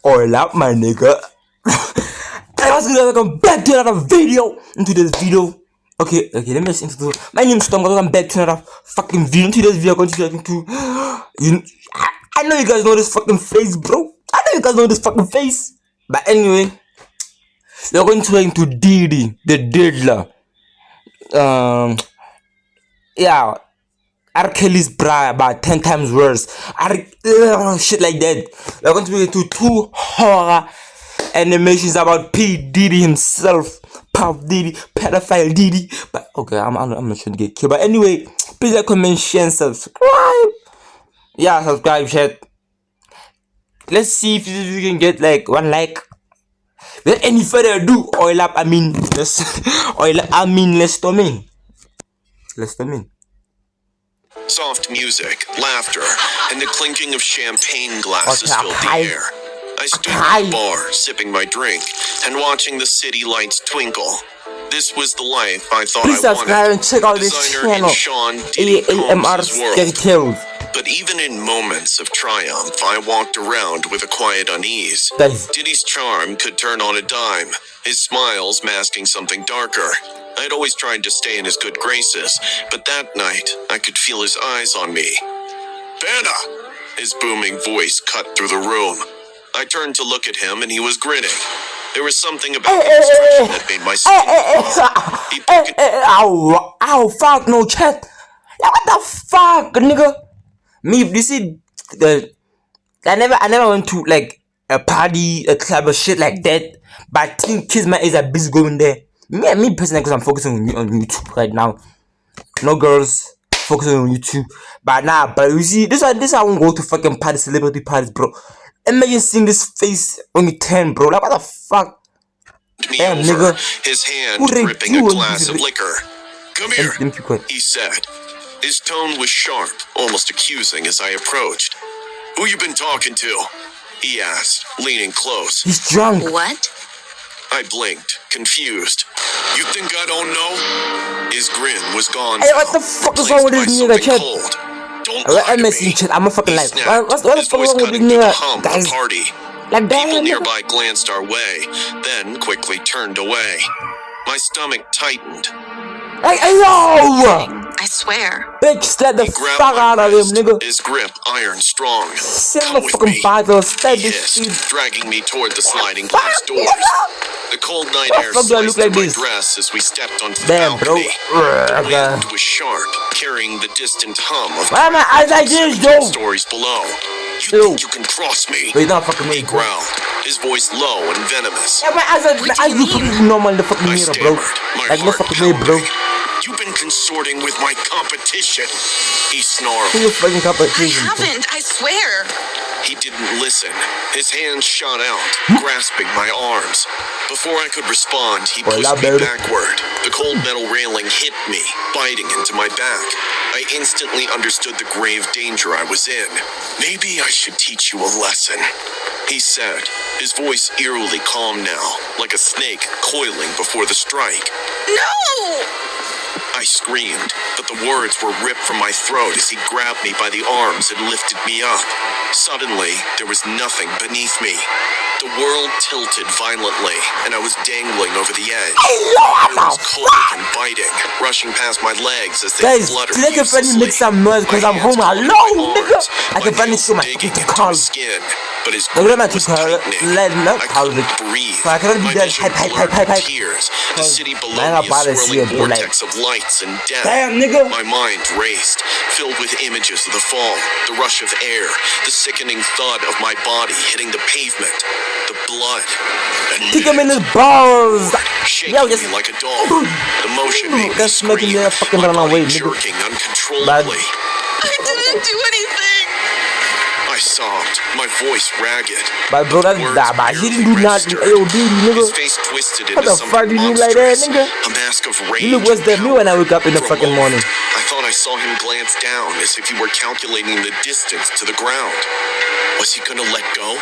Oil up, my nigga. I was gonna welcome back to another video. Into this video. Okay, let me just introduce. My name is Tom. Welcome back to another fucking video. Into this video, I'm going to I know you guys know this fucking face, bro. I know you guys know this fucking face. But anyway, we're going to into Diddy, the diddler. Yeah. R. Kelly's bra about 10 times worse. Shit like that. We're going to be into 2 horror animations about P. Diddy himself. Puff Diddy, pedophile Diddy. But okay, I'm not trying to get killed. But anyway, please like, comment, share, and subscribe. Yeah, subscribe, chat. Let's see if we can get like 1 like. Without any further ado, let's storm in. Soft music, laughter, and the clinking of champagne glasses filled the air. I stood at the bar, sipping my drink, and watching the city lights twinkle. This was the life I thought Please I subscribe wanted. and check out this channel. AMR Scary Tales. But even in moments of triumph, I walked around with a quiet unease. Diddy's charm could turn on a dime, his smiles masking something darker. I'd always tried to stay in his good graces, but that night, I could feel his eyes on me. "Vanna!" His booming voice cut through the room. I turned to look at him, and he was grinning. There was something about the expression that made my skin crawl. Ow, fuck, no chat. Like, what the fuck, nigga? Me, this is I never went to like a party, a club, or shit like that. But I think Kiss My Ears are busy going there. Me personally, because I'm focusing on YouTube right now. No girls, focusing on YouTube. But you see, this I won't go to fucking parties, celebrity parties, bro. Imagine seeing this face only 10, bro. Like, what the fuck? Damn, nigga. His hand gripping a glass of liquor. "Come here," he said. His tone was sharp, almost accusing as I approached. "Who you been talking to?" he asked, leaning close. He's drunk. What? I blinked, confused. "You think I don't know?" His grin was gone. Hey, what the fuck is wrong with this nigga, chat? "Don't lie to me," chat. I'm a fucking life. What's his the voice fuck wrong with this cutting through the nigga, hum of guys? the party. Like, People damn, nearby glanced our way, then quickly turned away. My stomach tightened. Hey, yo! I swear. Bitch, slap the He grabbed fuck my out of him, wrist, nigga. his grip iron strong. Send "Come the with fucking me," bottle, stab he this hissed, shit. dragging me toward the sliding glass doors. The cold night air What the fuck do I sliced look like through my this? dress as we stepped onto the Damn, bro. balcony. The wind was sharp, carrying the distant hum of Why am I eyes like this, though? stories below. "You Ew. think you can cross me?" Wait, not fucking he me, bro. growled, his voice low and venomous. Yeah, my eyes look fucking normal in the fucking I mirror, bro. stammered, my Like, no heart fucking way, bro. pounding. "You've been consorting with my competition," he snarled. Who the fucking I competition? haven't, I swear. He didn't listen. His hands shot out, grasping my arms. Before I could respond, he pushed me backward. The cold metal railing hit me, biting into my back. I instantly understood the grave danger I was in. "Maybe I should teach you a lesson," he said, his voice eerily calm now, like a snake coiling before the strike. No! I screamed, but the words were ripped from my throat as he grabbed me by the arms and lifted me up. Suddenly, there was nothing beneath me. The world tilted violently, and I was dangling over the edge. It was cold and biting, rushing past my legs as they Guys, fluttered let your friend uselessly. make some noise because My I'm home hands alone, caught my nigga. arms, I can finally nails see my digging fucking into car. my skin, but his No, grip let was me tightening. let me I couldn't breathe. So I cannot be My there. vision Hype. blurred with tears. The city below Man, me I'm a about to see swirling it, bro, like- vortex of lights and death. Damn, nigga. My mind raced, filled with images of the fall, the rush of air, the sickening thud of my body hitting the pavement, the blood, and Kick him in his balls. shaking Yo, just me like a doll. The motion made me that's making scream, me fucking my run away, body nigga. jerking uncontrollably. I didn't do anything. I sobbed, my voice ragged. But bro, that's Words that. But he barely didn't do nothing. registered. Yo, dude, His nigga. face twisted What into the something fuck did you like that, monstrous, nigga? a mask of rage. You look worse than me when I wake up in the For a fucking moment, morning. I thought I saw him glance down as if he were calculating the distance to the ground. Was he gonna let go?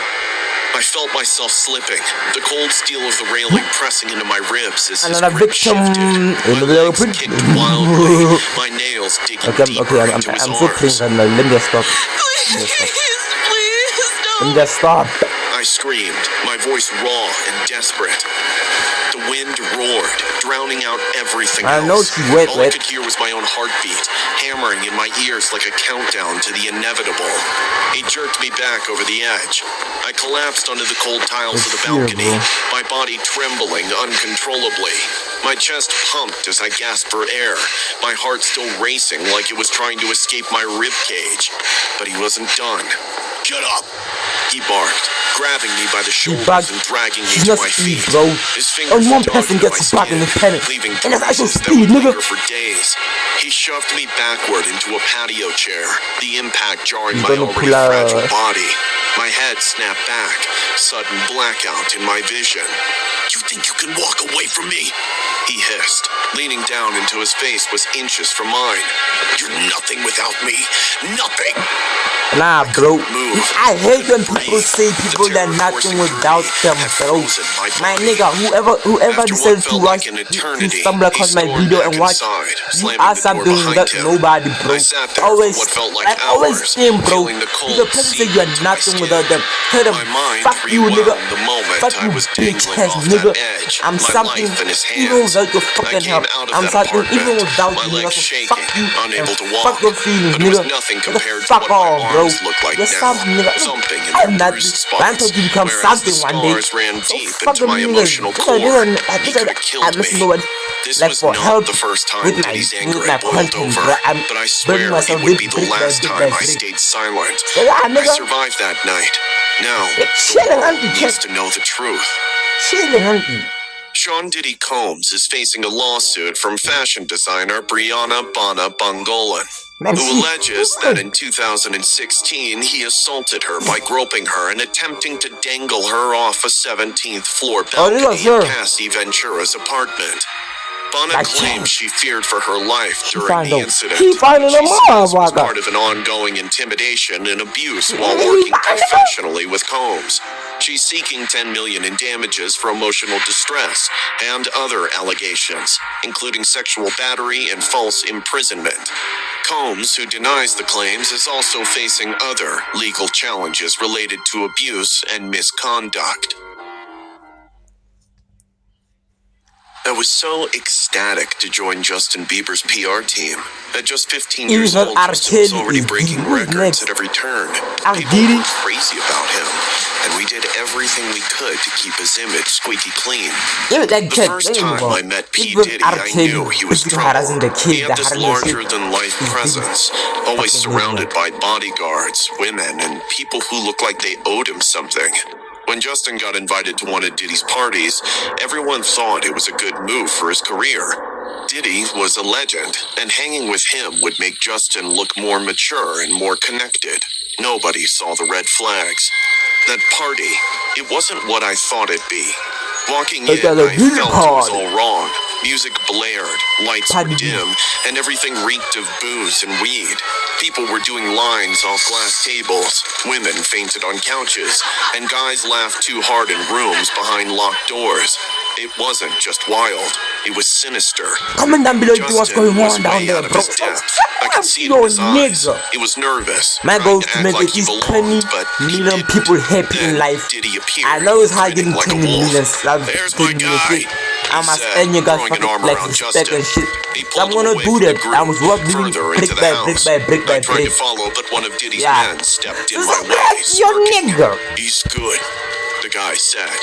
I felt myself slipping, the cold steel of the railing pressing into my ribs as his Another grip victim shifted. in My the legs open. kicked wildly, my nails digging Okay, deeper into his I'm so arms. clean right now. Let me just stop. Please, please, Let me don't. just stop. I I screamed, my voice raw and desperate. The wind roared, drowning out everything else. I know she's wet, All I could hear was my own heartbeat, hammering in my ears like a countdown to the inevitable. He jerked me back over the edge. I collapsed onto the cold tiles of the balcony, my body trembling uncontrollably. My chest pumped as I gasped for air, my heart still racing like it was trying to escape my rib cage. But he wasn't done. Get up! He barked, grabbing me by the shoulders and dragging me to my feet. Bro. His fingers One dug person into gets my back in the skin, panic. leaving And that's actual bruises that speed, would nigga. linger for days. He shoved me backward into a patio chair, the impact jarring my gonna already pull a- fragile body. My head snapped back, sudden blackout in my vision. You think you can walk away from me? He hissed. Leaning down into his face was inches from mine. You're nothing without me. Nothing. Nah, bro. Move. I hate when people say people that nothing without them, bro. My nigga, whoever decides to rush to stumble across my video and watch, you are something that nobody, bro. Always think, bro. If the person say you are nothing without them, tell them, fuck you, nigga. Fuck you, bitch ass nigga. I'm something even without your fucking help. I'm something even without you, nigga. So fuck you and fuck your feelings, nigga. Fuck off, bro. You're something, nigga. I'm not this. I'm told you become something one day. So fuck them, nigga. I'm listening to what, like, for help with my content, bro. I'm burning myself would be brick the by last brick by time I brick. stayed silent. So yeah, I nigga. survived that night. Now, You're chilling, auntie. needs to know the truth. Chilling, auntie. Sean Diddy Combs is facing a lawsuit from fashion designer Brianna Bana Bongolan, Man, who alleges that in 2016 he assaulted her by groping her and attempting to dangle her off a 17th floor Oh, this balcony is her. in Cassie Ventura's apartment. Bana Like, claims she feared for her life during found the out. incident. He found out She says it was motherfucker. part of an ongoing intimidation and abuse while He working found out. professionally with Combs. She's seeking $10 million in damages for emotional distress and other allegations, including sexual battery and false imprisonment. Combs, who denies the claims, is also facing other legal challenges related to abuse and misconduct. I was so ecstatic to join Justin Bieber's PR team. At just 15 years Even old, R. Justin was Kelly already is breaking Bieber's records next. at every turn. R. People Diddy. were crazy about him, and we did everything we could to keep his image squeaky clean. Give it that The kid. first time I met P. Even Diddy, R. I Kelly knew he was is trouble. harassing the He kid, had the this harassing shit. larger-than-life presence, always Fucking surrounded by bodyguards, women, and people who looked like they owed him something. When Justin got invited to one of Diddy's parties, everyone thought it was a good move for his career. Diddy was a legend, and hanging with him would make Justin look more mature and more connected. Nobody saw the red flags. That party, it wasn't what I thought it'd be. Walking in, It's a I Diddy felt it was party. all wrong. Music blared, lights were Party. dim, and everything reeked of booze and weed. People were doing lines off glass tables, women fainted on couches, and guys laughed too hard in rooms behind locked doors. It wasn't just wild, it was sinister. Comment down below to what's Justin going was on down way there, out of bro. his depth. I could see it in Yo, his eyes. nigga. He was nervous. My trying goal is to to act make like at he least belonged, 20 but he million didn't. people happy in Then life. Diddy appeared, I know it's hard getting grinning like 20 a wolf. million subs. There's 20 my million guy, shit. he I must said, earn you guys throwing an fucking arm like around respect Justin. and shit. He So I'm pulled gonna away do from that. the group I was walking further brick into the by house. brick by brick by I tried brick. to follow, but one of Diddy's Yeah. men stepped in So my way. that's your smirking. nigga. He's good, the guy said.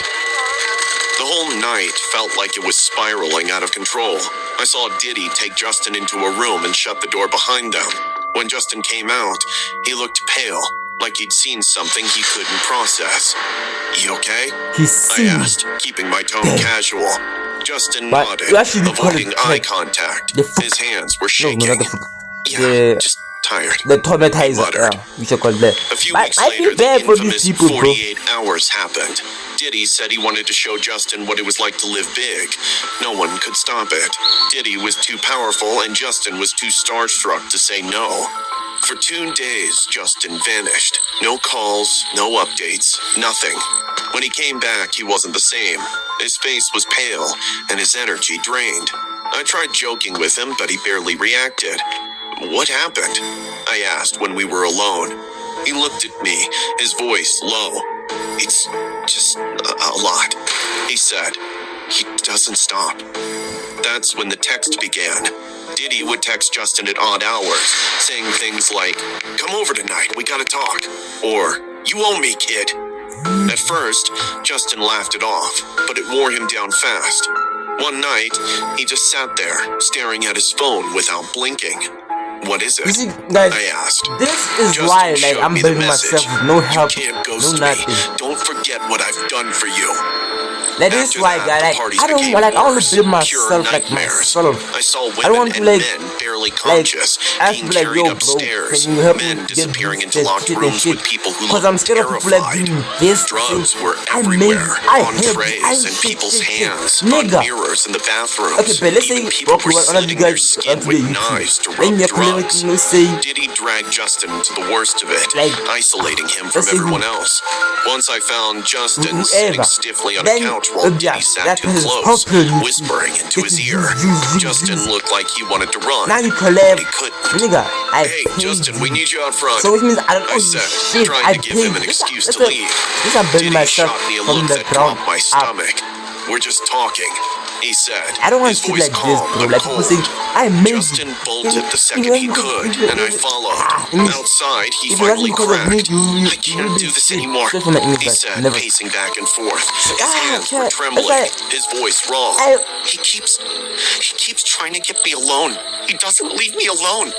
The whole night felt like it was spiraling out of control. I saw Diddy take Justin into a room and shut the door behind them. When Justin came out, he looked pale, like he'd seen something he couldn't process. You okay? He's I seen. asked, keeping my tone casual. Justin But nodded, you actually call avoiding it eye like contact. the fuck- His hands were No, shaking. not the fuck. Yeah, The just tired. the traumatizer. Muttered. Yeah, we should call it that. A few But weeks I later, feel the bad for these infamous people, bro. 48 hours happened. Diddy said he wanted to show Justin what it was like to live big. No one could stop it. Diddy was too powerful, and Justin was too starstruck to say no. For 2 days, Justin vanished. No calls, no updates, nothing. When he came back, he wasn't the same. His face was pale, and his energy drained. I tried joking with him, but he barely reacted. What happened? I asked when we were alone. He looked at me, his voice low. just a lot, he said. He doesn't stop. That's when the text began. Diddy would text Justin at odd hours, saying things like, "Come over tonight, we gotta talk," or, "You owe me, kid." At first, Justin laughed it off, but it wore him down fast. One night, he just sat there, staring at his phone without blinking. "What is it?" You see, guys, I asked. this is Justin why, like, showed I'm me the building myself message. with no help, "You can't no ghost me. nothing. Don't forget what I've done for you." That is After why, that, guys, the like, parties I don't became like. I want worse, to build pure myself, like nightmares. myself. I saw I don't women want to and like, men barely like, conscious I being feel like, carried yo, bro, upstairs, can you help men me get disappearing into this locked shit and rooms shit? with people who Because looked I'm scared of people like terrified. doing this. Drugs shit. were I everywhere, made, I on help, trays, I in shit, people's shit, shit. hands, on Nigga. mirrors in the bathrooms. Okay, but let's say, Even people okay, were well, one of you slitting their guys skin onto with the YouTube. knives to Then rub you're drugs. let's say, Diddy dragged Justin into the worst of it, like, isolating him from let's say everyone else. Once I found Justin whoever. sitting stiffly on a Then, couch while Diddy yeah, sat that too is close, popular. whispering into his ear. Justin looked like he wanted to run, now you but collab, he couldn't. nigga. I "Hey, paid Justin, you. we need you out front," So which means I don't I owe you said, shit. trying I to give paid. him an excuse to This leave. I'm building Diddy myself shot me a from look the that ground dropped my up. stomach. "We're just talking," he said. I don't want his shit voice like this, calm bro. but Like people cold. say, I made Justin you. bolted the second he could, and I followed. Outside, he if it wasn't finally because of me, cracked. you "I can't do this anymore," Straight from the English, he said, never. pacing back and forth. His hands were shit. trembling, It's his voice raw. I- He keeps trying to get me alone. He doesn't leave me alone.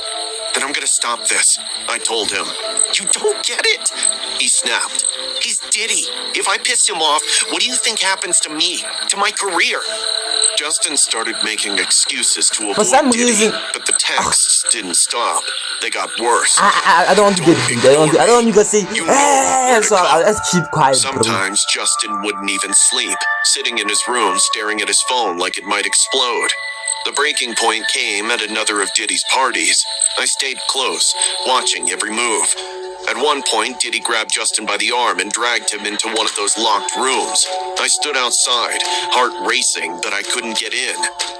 "Then I'm gonna stop this," I told him. "You don't get it," he snapped. "He's Diddy. If I piss him off, what do you think happens to me, to my career?" Justin started making excuses to avoid some Diddy, reason- but the texts didn't stop. They got worse. I don't want to get into that. I don't want you to say, You know where to so come. let's keep quiet, bro. Sometimes Justin wouldn't even sleep, sitting in his room staring at his phone like it might explode. The breaking point came at another of Diddy's parties. I stayed close, watching every move. At one point, Diddy grabbed Justin by the arm and dragged him into one of those locked rooms. I stood outside, heart racing, but I couldn't get in.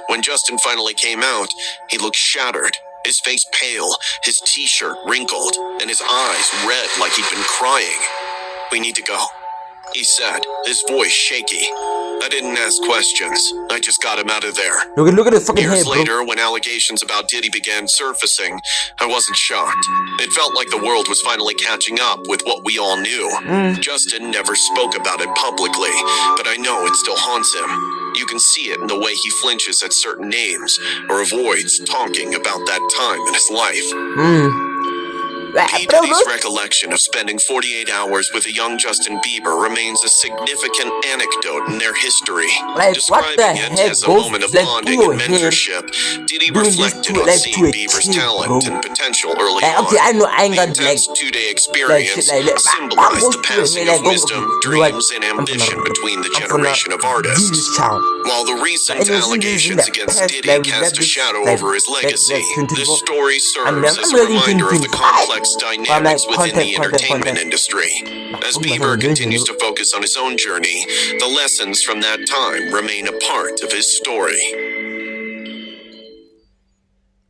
When Justin finally came out, he looked shattered, his face pale, his t-shirt wrinkled, and his eyes red like he'd been crying. "We need to go," he said, his voice shaky. I didn't ask questions. I just got him out of there. Look at the fucking Years head, bro. later, when allegations about Diddy began surfacing, I wasn't shocked. It felt like the world was finally catching up with what we all knew. Justin never spoke about it publicly, but I know it still haunts him. You can see it in the way he flinches at certain names or avoids talking about that time in his life. P. Diddy's recollection of spending 48 hours with a young Justin Bieber remains a significant anecdote in their history. Like, Describing what the it heck as a goes, moment of like, bonding through and your head mentorship, Diddy doing this reflected to, on like, seeing to a Bieber's kid, talent bro. and potential early Like, on. okay, I know I ain't The got, intense like, two-day shit experience like that. symbolized the passing of go, wisdom, you know what? dreams, and I'm ambition gonna- between the I'm gonna generation of do artists. this child. While the recent Like, it was in allegations the against past, Diddy like, cast a this, shadow like, over his legacy, like, 24. this story I'm serves as a really reminder of the 25. complex I'm like, dynamics within the content. entertainment industry. As Oh my Bieber God, continues dude. to focus on his own journey, the lessons from that time remain a part of his story.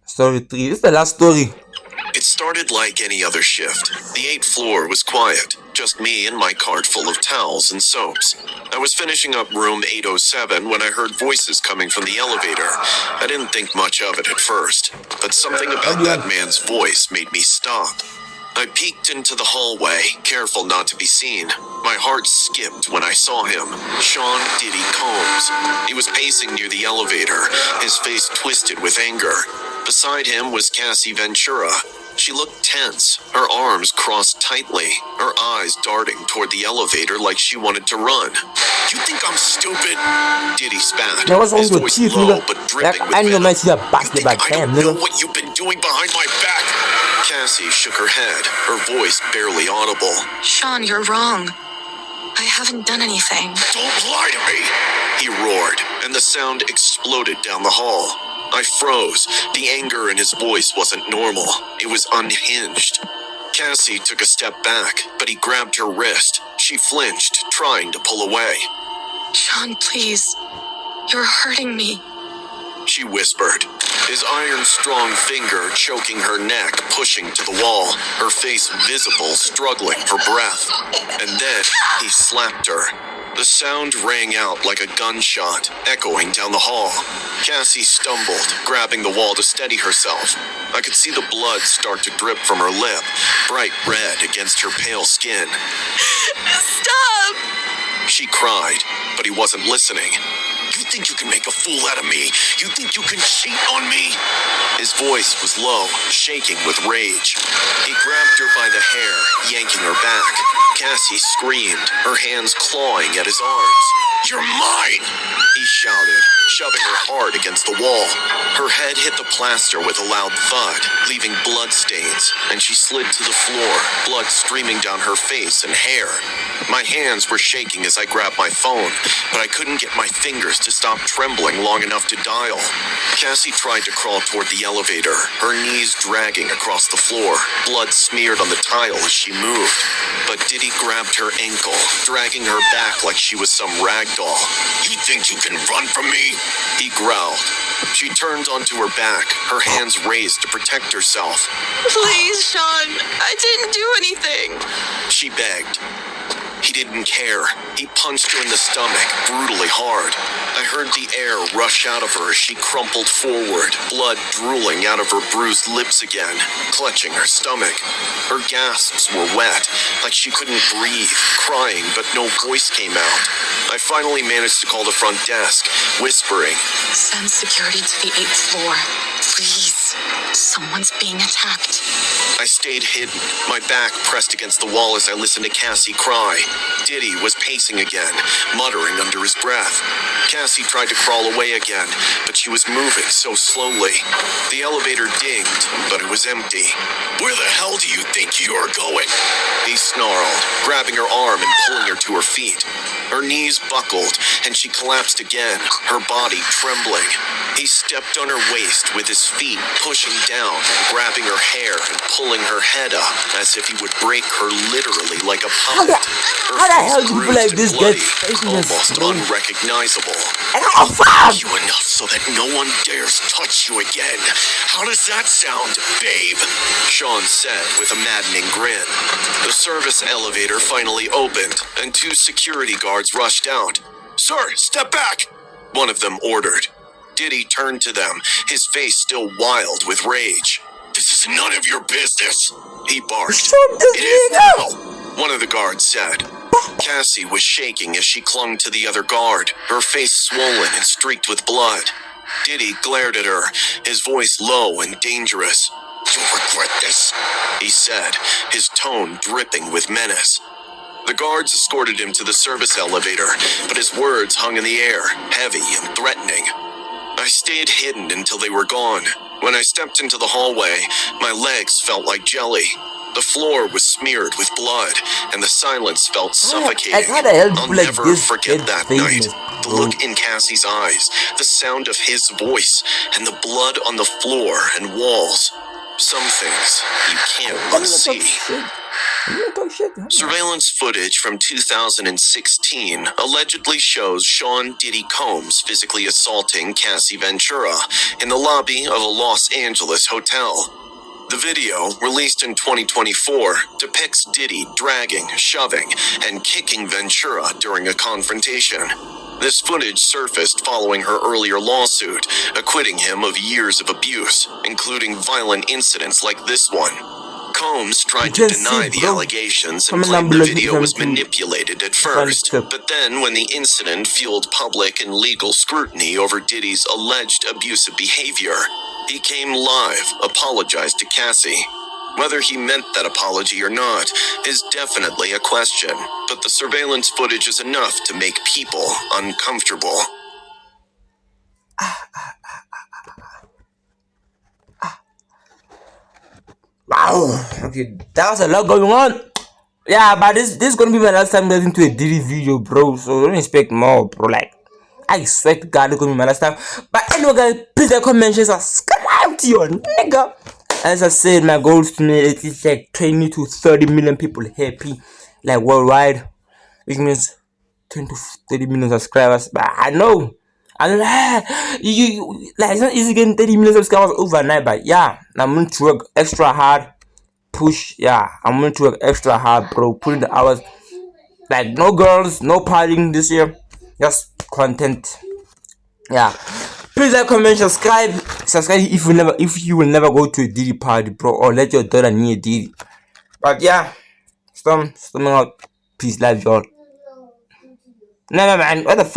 Story 3. This is the last story. It started like any other shift. The 8th floor was quiet, just me and my cart full of towels and soaps. I was finishing up room 807 when I heard voices coming from the elevator. I didn't think much of it at first, but something about that man's voice made me stop. I peeked into the hallway, careful not to be seen. My heart skipped when I saw him, Sean Diddy Combs. He was pacing near the elevator, his face twisted with anger. Beside him was Cassie Ventura. She looked tense, her arms crossed tightly, her eyes darting toward the elevator like she wanted to run. "You think I'm stupid?" Diddy spat, Now, what's wrong his with voice teeth, low nigga? but Like, dripping with I know venom. my teeth are "You busted think by I damn, don't know nigga. what you've been doing behind my back?" Cassie shook her head, her voice barely audible. Sean, you're wrong. I haven't done anything. "Don't lie to me!" he roared, and the sound exploded down the hall. I froze. The anger in his voice wasn't normal. It was unhinged. Cassie took a step back, but he grabbed her wrist. She flinched, trying to pull away. Sean, please. You're hurting me. She whispered. his iron-strong finger choking her neck, pushing to the wall, her face visible, struggling for breath. And then he slapped her. The sound rang out like a gunshot, echoing down the hall. Cassie stumbled, grabbing the wall to steady herself. I could see the blood start to drip from her lip, bright red against her pale skin. Stop! She cried, but he wasn't listening. You think you can make a fool out of me? You think you can cheat on me? His voice was low, shaking with rage. He grabbed her by the hair, yanking her back. Cassie screamed, her hands clawing at his arms. You're mine! He shouted, shoving her hard against the wall. Her head hit the plaster with a loud thud, leaving blood stains, and she slid to the floor, blood streaming down her face and hair. My hands were shaking as I grabbed my phone, but I couldn't get my fingers to stop trembling long enough to dial. Cassie tried to crawl toward the elevator, her knees dragging across the floor, blood smeared on the tile as she moved. But Diddy grabbed her ankle, dragging her back like she was some rag doll. You think you can run from me? He growled. She turned onto her back, her hands raised to protect herself. Please, Sean, I didn't do anything. She begged. He didn't care. He punched her in the stomach, brutally hard. I heard the air rush out of her as she crumpled forward, blood drooling out of her bruised lips again, clutching her stomach. Her gasps were wet, like she couldn't breathe, crying, but no voice came out. I finally managed to call the front desk, whispering, Send security to the 8th floor. Please. Someone's being attacked. I stayed hidden, my back pressed against the wall as I listened to Cassie cry. Diddy was pacing again, muttering under his breath. Cassie tried to crawl away again, but she was moving so slowly. The elevator dinged, but it was empty. Where the hell do you think you're going? He snarled, grabbing her arm and pulling her to her feet. Her knees buckled, and she collapsed again, her body trembling. He stepped on her waist with his feet, pushing down, grabbing her hair and pulling her head up, as if he would break her literally like a puppet. How the hell do people like this get almost unrecognizable. You enough so that no one dares touch you again. How does that sound, babe? Sean said with a maddening grin. The service elevator finally opened, and 2 security guards rushed out. Sir, step back! One of them ordered. Diddy turned to them, his face still wild with rage. This is none of your business, he barked. It is now, one of the guards said. Cassie was shaking as she clung to the other guard, her face swollen and streaked with blood. Diddy glared at her, his voice low and dangerous. You'll regret this, he said, his tone dripping with menace. The guards escorted him to the service elevator, but his words hung in the air, heavy and threatening. I stayed hidden until they were gone. When I stepped into the hallway, my legs felt like jelly. The floor was smeared with blood, and the silence felt suffocating. I'll never forget that night. The look in Cassie's eyes, the sound of his voice, and the blood on the floor and walls. Some things you can't unsee. Surveillance footage from 2016 allegedly shows Sean Diddy Combs physically assaulting Cassie Ventura in the lobby of a Los Angeles hotel. The video, released in 2024, depicts Diddy dragging, shoving, and kicking Ventura during a confrontation. This footage surfaced following her earlier lawsuit, acquitting him of years of abuse, including violent incidents like this one. Combs tried to deny the allegations and claimed the video was manipulated at first, but then when the incident fueled public and legal scrutiny over Diddy's alleged abusive behavior, he came live, apologized to Cassie. Whether he meant that apology or not is definitely a question, but the surveillance footage is enough to make people uncomfortable. Wow, okay, that was a lot going on. Yeah, but this is gonna be my last time getting to a Diddy video, bro. So don't expect more, bro. Like, I swear to God, it's gonna be my last time. But anyway, guys, please like, comment, share, subscribe to your nigga. As I said, my goal is to make at least like 20 to 30 million people happy, like worldwide, which means 10 to 30 million subscribers. But I know And you like it's not easy getting 30 million subscribers overnight, but yeah, I'm going to work extra hard. Push, yeah, I'm going to work extra hard, bro. Put in the hours. Like no girls, no partying this year, just content. Yeah, please like, comment, subscribe if you will never go to a Diddy party, bro, or let your daughter near Diddy. But yeah, storming out. Peace, love y'all. No, man, what the